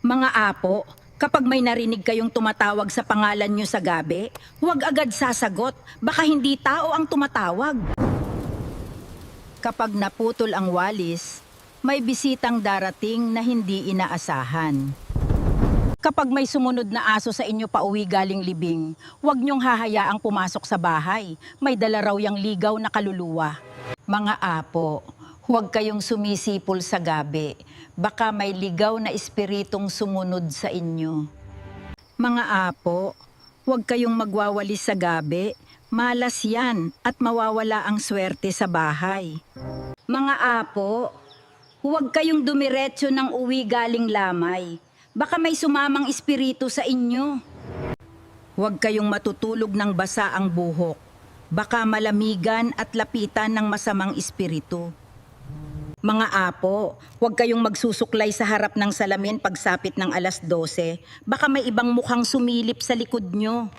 Mga apo, kapag may narinig kayong tumatawag sa pangalan nyo sa gabi, huwag agad sasagot, baka hindi tao ang tumatawag. Kapag naputol ang walis, may bisitang darating na hindi inaasahan. Kapag may sumunod na aso sa inyo pauwi galing libing, huwag niyong hahayaang pumasok sa bahay, may dala raw yang ligaw na kaluluwa. Mga apo, huwag kayong sumisipol sa gabi, baka may ligaw na espiritong sumunod sa inyo. Mga apo, huwag kayong magwawalis sa gabi, malas yan at mawawala ang swerte sa bahay. Mga apo, huwag kayong dumiretso ng uwi galing lamay, baka may sumamang espiritu sa inyo. Huwag kayong matutulog ng basa ang buhok, baka malamigan at lapitan ng masamang espiritu. Mga apo, huwag kayong magsusuklay sa harap ng salamin pagsapit ng 12:00, baka may ibang mukhang sumilip sa likod nyo.